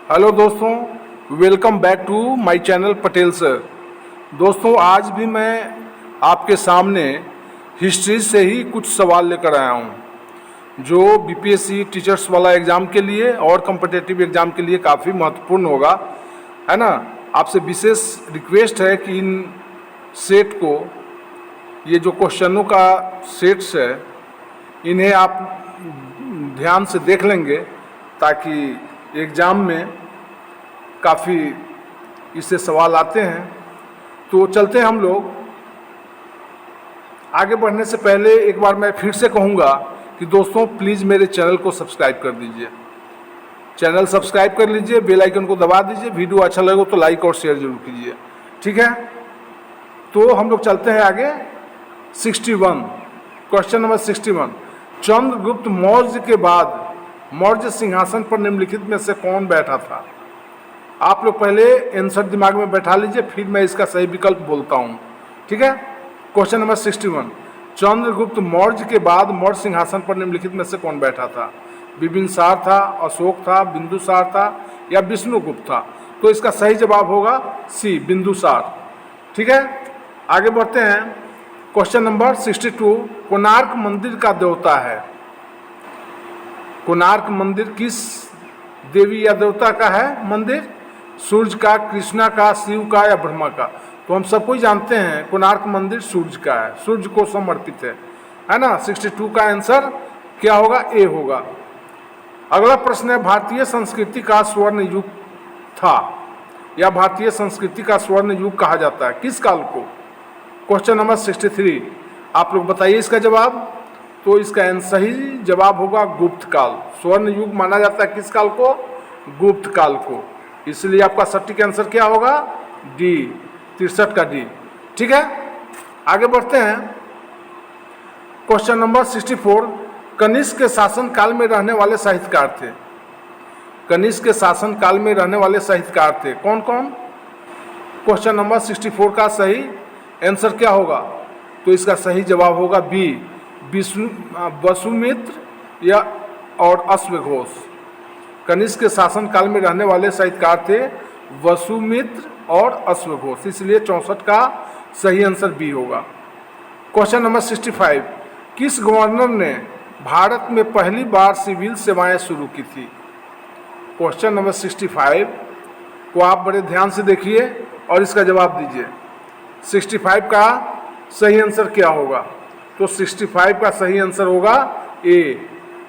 Hello दोस्तों, welcome back to my channel Patel sir. दोस्तों, आज भी मैं आपके सामने हिस्ट्री से ही कुछ सवाल लेकर आया हूँ जो बीपीएससी टीचर्स वाला एग्ज़ाम के लिए और कॉम्पिटिटिव एग्ज़ाम के लिए काफ़ी महत्वपूर्ण होगा, है ना। आपसे विशेष रिक्वेस्ट है कि इन सेट को, ये जो क्वेश्चनों का सेट्स है, इन्हें आप ध्यान से देख लेंगे ताकि एग्ज़ाम में काफ़ी इससे सवाल आते हैं। तो चलते हैं हम लोग। आगे बढ़ने से पहले एक बार मैं फिर से कहूँगा कि दोस्तों प्लीज़ मेरे चैनल को सब्सक्राइब कर दीजिए। चैनल सब्सक्राइब कर लीजिए, बेल आइकन को दबा दीजिए। वीडियो अच्छा लगे तो लाइक और शेयर जरूर कीजिए, ठीक है। तो हम लोग चलते हैं आगे। 61 क्वेश्चन नंबर 61, चंद्रगुप्त मौर्य के बाद मौर्य सिंहासन पर निम्नलिखित में से कौन बैठा था। आप लोग पहले आंसर दिमाग में बैठा लीजिए, फिर मैं इसका सही विकल्प बोलता हूँ, ठीक है। क्वेश्चन नंबर 61, चंद्रगुप्त मौर्य के बाद मौर्य सिंहासन पर निम्नलिखित में से कौन बैठा था। बिंबिसार था, अशोक था, बिंदुसार था या विष्णुगुप्त था। तो इसका सही जवाब होगा सी, बिंदुसार, ठीक है। आगे बढ़ते हैं। क्वेश्चन नंबर 62, कोणार्क मंदिर का देवता है। कोणार्क मंदिर किस देवी या देवता का है मंदिर। सूर्य का, कृष्णा का, शिव का या ब्रह्मा का। तो हम सबको ही जानते हैं कोणार्क मंदिर सूर्य का है, सूर्य को समर्पित है ना। 62 का आंसर क्या होगा, ए होगा। अगला प्रश्न है, भारतीय संस्कृति का स्वर्ण युग था या भारतीय संस्कृति का स्वर्ण युग कहा जाता है किस काल को। क्वेश्चन नंबर 63, आप लोग बताइए इसका जवाब। तो इसका सही जवाब होगा गुप्त काल। स्वर्ण युग माना जाता है किस काल को, गुप्त काल को। इसलिए आपका सटीक आंसर क्या होगा, डी, 63 का डी, ठीक है। आगे बढ़ते हैं। क्वेश्चन नंबर 64, कनिष्क के शासन काल में रहने वाले साहित्यकार थे। कनिष्क के शासन काल में रहने वाले साहित्यकार थे कौन कौन। क्वेश्चन नंबर 64 का सही आंसर क्या होगा। तो इसका सही जवाब होगा बी, वसुमित्र या और अश्वघोष। कनिष्क के शासन काल में रहने वाले साहित्यकार थे वसुमित्र और अश्वघोष, इसलिए 64 का सही आंसर बी होगा। क्वेश्चन नंबर 65, किस गवर्नर ने भारत में पहली बार सिविल सेवाएं शुरू की थी। क्वेश्चन नंबर 65 को आप बड़े ध्यान से देखिए और इसका जवाब दीजिए। 65 का सही आंसर क्या होगा। तो 65 का सही आंसर होगा ए,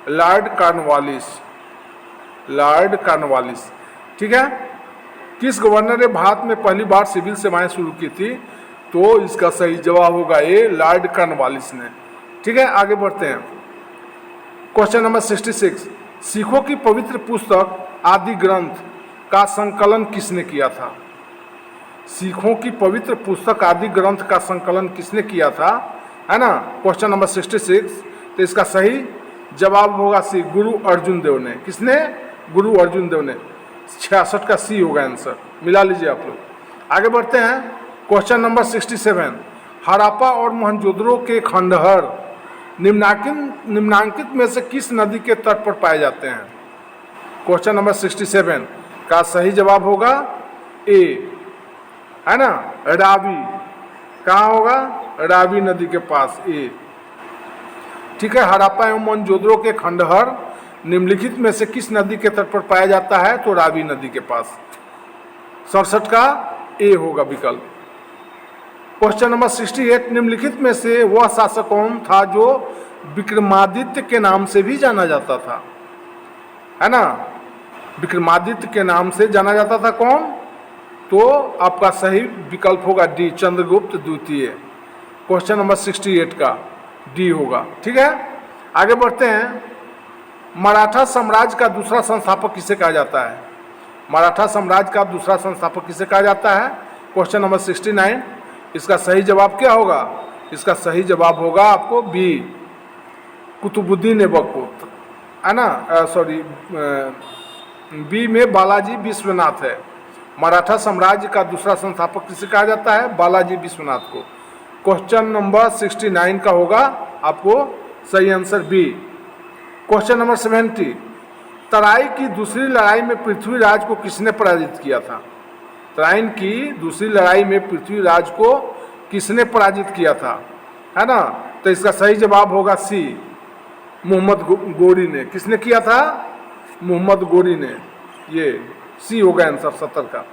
लॉर्ड कॉर्नवालिस। लॉर्ड कॉर्नवालिस, ठीक है। किस गवर्नर ने भारत में पहली बार सिविल सेवाएं शुरू की थी। तो इसका सही जवाब होगा ए, लॉर्ड कॉर्नवालिस ने, ठीक है। आगे बढ़ते हैं। क्वेश्चन नंबर 66, सिखों की पवित्र पुस्तक आदि ग्रंथ का संकलन किसने किया था। सिखों की पवित्र पुस्तक आदि ग्रंथ का संकलन किसने किया था, है ना। क्वेश्चन नंबर 66, तो इसका सही जवाब होगा सी, गुरु अर्जुन देव ने। किसने, गुरु अर्जुन देव ने। 66 का सी होगा आंसर, मिला लीजिए आप लोग। आगे बढ़ते हैं। क्वेश्चन नंबर 67, हड़प्पा और मोहनजोदड़ो के खंडहर निम्नांकित में से किस नदी के तट पर पाए जाते हैं। क्वेश्चन नंबर 67 का सही जवाब होगा ए, है ना, रावी। कहाँ होगा, रावी नदी के पास, ए, ठीक है। हड़प्पा एवं मोहनजोदड़ो के खंडहर निम्नलिखित में से किस नदी के तट पर पाया जाता है। तो रावी नदी के पास। 67 का ए होगा विकल्प। क्वेश्चन नंबर 68, निम्नलिखित में से वह शासक कौन था जो विक्रमादित्य के नाम से भी जाना जाता था, है ना। विक्रमादित्य के नाम से जाना जाता था कौन। तो आपका सही विकल्प होगा डी, चंद्रगुप्त द्वितीय। क्वेश्चन नंबर 68 का डी होगा, ठीक है। आगे बढ़ते हैं। मराठा साम्राज्य का दूसरा संस्थापक किसे कहा जाता है। मराठा साम्राज्य का दूसरा संस्थापक किसे कहा जाता है। क्वेश्चन नंबर 69, इसका सही जवाब क्या होगा। इसका सही जवाब होगा आपको बी, कुतुबुद्दीन ऐबक, है ना। सॉरी, बी में बालाजी विश्वनाथ है। मराठा साम्राज्य का दूसरा संस्थापक किसे कहा जाता है, बालाजी विश्वनाथ को। क्वेश्चन नंबर 69 का होगा आपको सही answer B. Question number 70, Tarain की दूसरी लड़ाई में पृथ्वीराज को किसने पराजित किया था? तराइन की दूसरी लड़ाई में पृथ्वीराज को किसने पराजित किया था, है ना? तो इसका सही जवाब होगा सी, मोहम्मद गोरी ने। किसने किया था? मोहम्मद गोरी ने। ये सी होगा आंसर 70 का।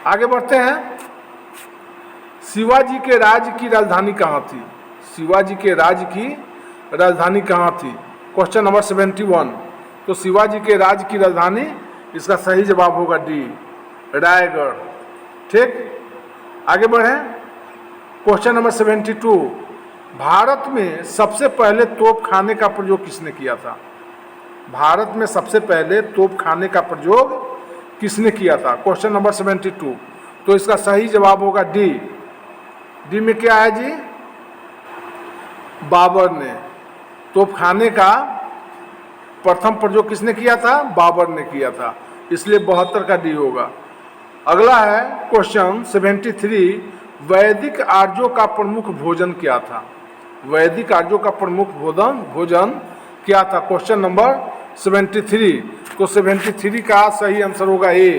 आगे बढ़ते हैं। शिवाजी के राज्य की राजधानी कहाँ थी? शिवाजी के राज्य की राजधानी कहाँ थी? Question number 71। तो शिवाजी के राज्य की राजधानी, इसका सही जवाब होगा डी, रायगढ़। ठीक, आगे बढ़े। Question number 72। भारत में सबसे पहले तोप खाने का प्रयोग किसने किया था? भारत में सबसे पहले तोप खाने का प्रयोग किसने किया था? Question number 72। तो इसका सही जवाब होगा डी। डी में क्या है जी? बाबर ने। तोप खाने का प्रथम प्रयोग किसने किया था? बाबर ने किया था, इसलिए 72 का डी होगा। अगला है क्वेश्चन 73। वैदिक आर्यों का प्रमुख भोजन क्या था? वैदिक आर्यों का प्रमुख भोजन क्या था? Question number 73। तो 73 का सही आंसर होगा ए,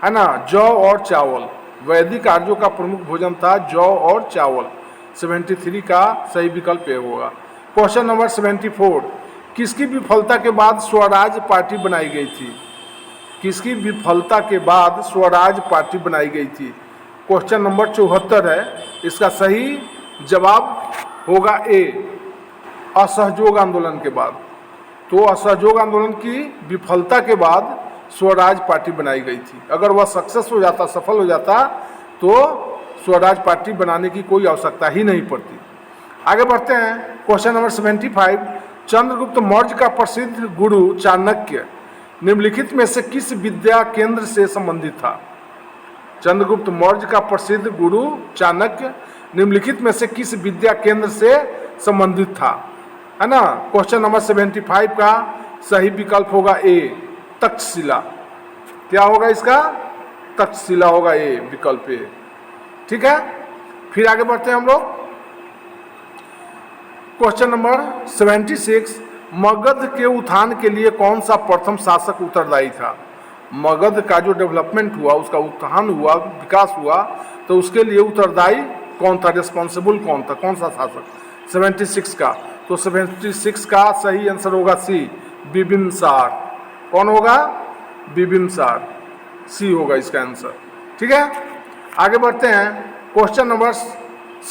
है ना, जौ और चावल। वैदिक आर्यों का प्रमुख भोजन था जौ और चावल। 73 का सही विकल्प ए होगा। Question number 74। किसकी विफलता के बाद स्वराज पार्टी बनाई गई थी? किसकी विफलता के बाद स्वराज पार्टी बनाई गई थी? क्वेश्चन नंबर 74 है, इसका सही जवाब होगा ए, असहयोग आंदोलन के बाद। तो असहयोग आंदोलन की विफलता के बाद स्वराज पार्टी बनाई गई थी। अगर वह सक्सेस हो जाता, सफल हो जाता, तो स्वराज पार्टी बनाने की कोई आवश्यकता ही नहीं पड़ती। आगे बढ़ते हैं। Question number 75। चंद्रगुप्त मौर्य का प्रसिद्ध गुरु चाणक्य निम्नलिखित में से किस विद्या केंद्र से संबंधित था? चंद्रगुप्त मौर्य का प्रसिद्ध गुरु चाणक्य निम्नलिखित में से किस विद्या केंद्र से संबंधित था, है ना? क्वेश्चन नंबर 75 का सही विकल्प होगा ए, तक्षशिला। क्या होगा इसका? तक्षशिला होगा ए, विकल्प ए। ठीक है, फिर आगे बढ़ते हैं हम लोग। Question number 76। मगध के उत्थान के लिए कौन सा प्रथम शासक उत्तरदायी था? मगध का जो डेवलपमेंट हुआ, उसका उत्थान हुआ, विकास हुआ, तो उसके लिए उत्तरदायी कौन था? रिस्पॉन्सिबल कौन था? कौन सा शासक? 76 का। तो 76 का सही आंसर होगा सी, बिबिमसार। कौन होगा? बिबिमसार। सी होगा इसका आंसर। ठीक है, आगे बढ़ते हैं। Question number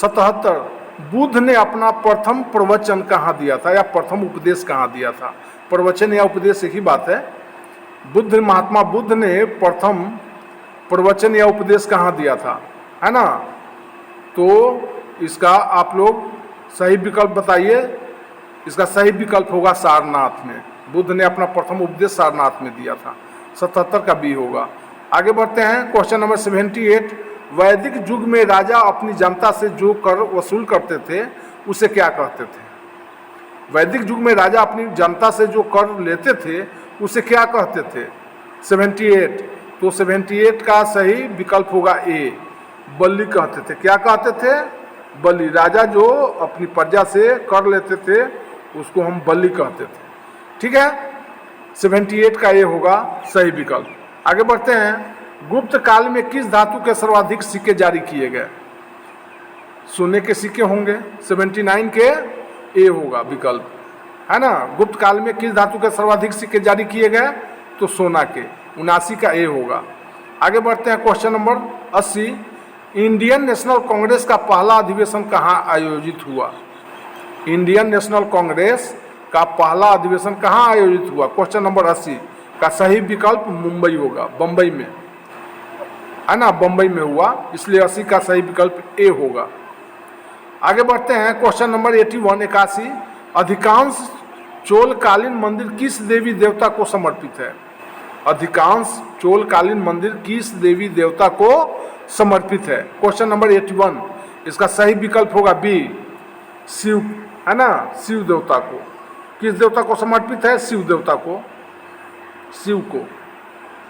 77। बुद्ध ने अपना प्रथम प्रवचन कहाँ दिया था, या प्रथम उपदेश कहाँ दिया था? प्रवचन या उपदेश एक ही बात है। महात्मा बुद्ध ने प्रथम प्रवचन या उपदेश कहाँ दिया था, है ना? तो इसका आप लोग सही विकल्प बताइए। इसका सही विकल्प होगा सारनाथ में। बुद्ध ने अपना प्रथम उपदेश सारनाथ में दिया था। 77 का बी होगा। आगे बढ़ते हैं। Question number 78। वैदिक युग में राजा अपनी जनता से जो कर वसूल करते थे उसे क्या कहते थे? वैदिक युग में राजा अपनी जनता से जो कर लेते थे उसे क्या कहते थे? 78। तो 78 का सही विकल्प होगा ए, बलि कहते थे। क्या कहते थे? बलि। राजा जो अपनी प्रजा से कर लेते थे उसको हम बलि कहते थे। ठीक है, 78 का ये होगा सही विकल्प। आगे बढ़ते हैं। गुप्त काल में किस धातु के सर्वाधिक सिक्के जारी किए गए? सोने के सिक्के होंगे। 79 के ए होगा विकल्प, है ना? गुप्त काल में किस धातु के सर्वाधिक सिक्के जारी किए गए? तो सोना के। 79 का ए होगा। आगे बढ़ते हैं। Question number 80। Indian national Congress का पहला अधिवेशन कहाँ आयोजित हुआ? इंडियन नेशनल कांग्रेस का पहला अधिवेशन कहाँ आयोजित हुआ? क्वेश्चन नंबर 80 का सही विकल्प मुंबई होगा, बम्बई में, है ना? बम्बई में हुआ, इसलिए 80 का सही विकल्प ए होगा। आगे बढ़ते हैं। Question number 81। अधिकांश चोलकालीन मंदिर किस देवी देवता को समर्पित है? अधिकांश चोलकालीन मंदिर किस देवी देवता को समर्पित है? Question number 81। इसका सही विकल्प होगा बी, शिव, है ना? शिव देवता को। किस देवता को समर्पित है? शिव देवता को, शिव को।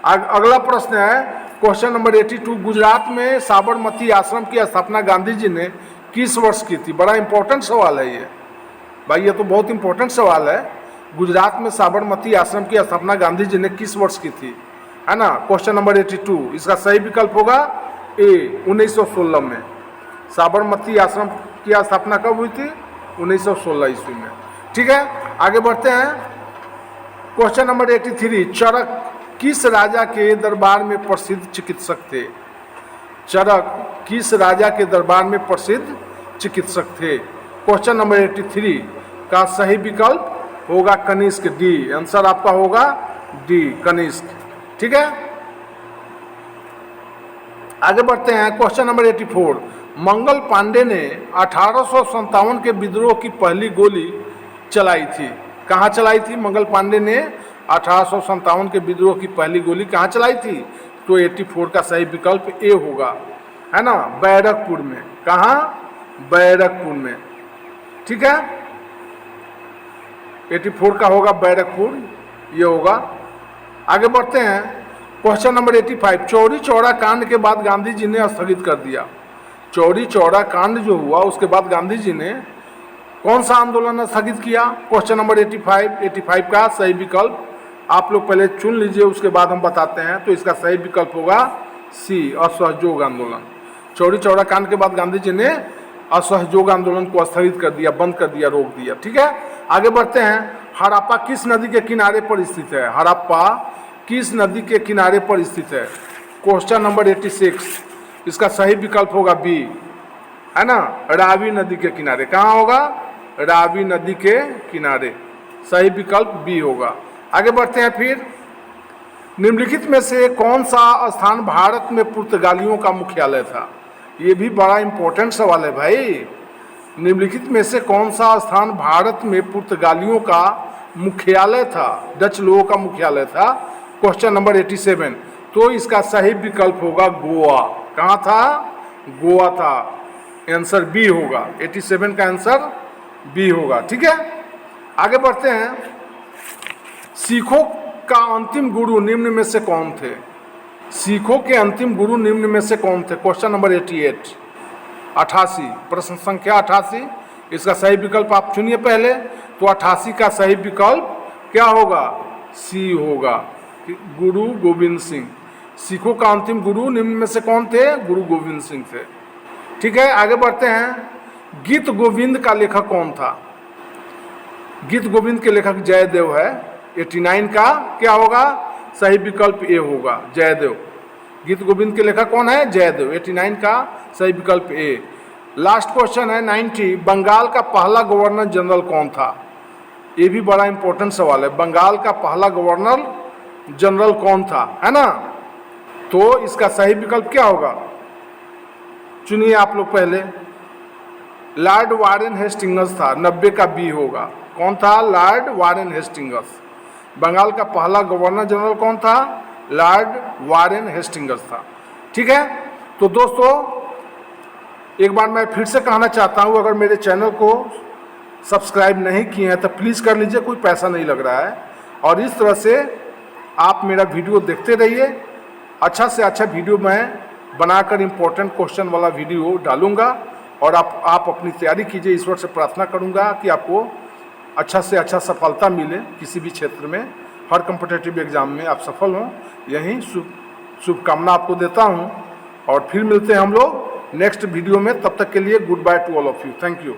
अगला प्रश्न है क्वेश्चन नंबर 82। गुजरात में साबरमती आश्रम की स्थापना गांधी जी ने किस वर्ष की थी? बड़ा इंपॉर्टेंट सवाल है ये भाई, ये तो बहुत इंपॉर्टेंट सवाल है। गुजरात में साबरमती आश्रम की स्थापना गांधी जी ने किस वर्ष की थी, है ना। क्वेश्चन नंबर 82, इसका सही विकल्प होगा ए, 1916 में। साबरमती आश्रम की स्थापना कब हुई थी, 1916 ईस्वी में। ठीक है, आगे बढ़ते हैं। क्वेश्चन नंबर 83, चरक किस राजा के दरबार में प्रसिद्ध चिकित्सक थे। चरक किस राजा के दरबार में प्रसिद्ध चिकित्सक थे। क्वेश्चन नंबर 83 का सही विकल्प होगा कनिष्क, डी। आंसर आपका होगा डी, कनिष्क। ठीक है, आगे बढ़ते हैं। क्वेश्चन नंबर 84, मंगल पांडे ने 1857 के विद्रोह की पहली गोली चलाई थी। कहाँ चलाई थी मंगल पांडे ने 1857 के विद्रोह की पहली गोली कहाँ चलाई थी। तो 84 का सही विकल्प ए होगा, है ना, बैरकपुर में। कहाँ, बैरकपुर में। ठीक है, 84 का होगा बैरकपुर, ये होगा। आगे बढ़ते हैं। क्वेश्चन नंबर 85, चौरी चौरा कांड के बाद गांधी जी ने स्थगित कर दिया। चौरी चौरा कांड जो हुआ उसके बाद गांधी जी ने कौन सा आंदोलन स्थगित किया। क्वेश्चन नंबर 85 का सही विकल्प आप लोग पहले चुन लीजिए, उसके बाद हम बताते हैं। तो इसका सही विकल्प होगा सी, असहयोग आंदोलन। चौरी चौरा कांड के बाद गांधी जी ने असहयोग आंदोलन को स्थगित कर दिया, बंद कर दिया, रोक दिया। ठीक है, आगे बढ़ते हैं। हड़प्पा किस नदी के किनारे पर स्थित है। हड़प्पा किस नदी के किनारे पर स्थित है। क्वेश्चन नंबर 86, इसका सही विकल्प होगा बी, है ना, रावी नदी के किनारे। कहाँ होगा, रावी नदी के किनारे। सही विकल्प बी होगा। आगे बढ़ते हैं। फिर निम्नलिखित में से कौन सा स्थान भारत में पुर्तगालियों का मुख्यालय था। ये भी बड़ा इंपॉर्टेंट सवाल है भाई। निम्नलिखित में से कौन सा स्थान भारत में पुर्तगालियों का मुख्यालय था, डच लोगों का मुख्यालय था। क्वेश्चन नंबर 87, तो इसका सही विकल्प होगा गोवा। कहाँ था, गोवा था। आंसर बी होगा, 87 का आंसर बी होगा। ठीक है, आगे बढ़ते हैं। सिखों का अंतिम गुरु निम्न में से कौन थे। सिखों के अंतिम गुरु निम्न में से कौन थे। क्वेश्चन नंबर 88, प्रश्न संख्या 88, इसका सही विकल्प आप चुनिए पहले। तो 88 का सही विकल्प क्या होगा, सी होगा, गुरु गोविंद सिंह। सिखों का अंतिम गुरु निम्न में से कौन थे, गुरु गोविंद सिंह थे। ठीक है, आगे बढ़ते हैं। गीत गोविंद का लेखक कौन था। गीत गोविंद के लेखक जयदेव है। 89 का क्या होगा, सही विकल्प ए होगा, जयदेव। गीत गोविंद के लेखक कौन है, जयदेव। 89 का सही विकल्प ए। लास्ट क्वेश्चन है 90, बंगाल का पहला गवर्नर जनरल कौन था। ये भी बड़ा इंपॉर्टेंट सवाल है। बंगाल का पहला गवर्नर जनरल कौन था, है ना। तो इसका सही विकल्प क्या होगा, चुनिए आप लोग पहले। लॉर्ड वारेन हेस्टिंग्स था, 90 का बी होगा। कौन था, लॉर्ड वारेन हेस्टिंग्स। बंगाल का पहला गवर्नर जनरल कौन था, लॉर्ड वारेन हेस्टिंग्स था। ठीक है, तो दोस्तों एक बार मैं फिर से कहना चाहता हूँ, अगर मेरे चैनल को सब्सक्राइब नहीं किए हैं तो प्लीज़ कर लीजिए, कोई पैसा नहीं लग रहा है। और इस तरह से आप मेरा वीडियो देखते रहिए। अच्छा से अच्छा वीडियो मैं बनाकर इम्पोर्टेंट क्वेश्चन वाला वीडियो डालूंगा। और आप अपनी तैयारी कीजिए। ईश्वर से प्रार्थना करूंगा कि आपको अच्छा से अच्छा सफलता मिले किसी भी क्षेत्र में, हर कॉम्पिटिटिव एग्जाम में आप सफल हों, यही शुभकामना आपको देता हूं। और फिर मिलते हैं हम लोग नेक्स्ट वीडियो में। तब तक के लिए good by two all of you. Thank you.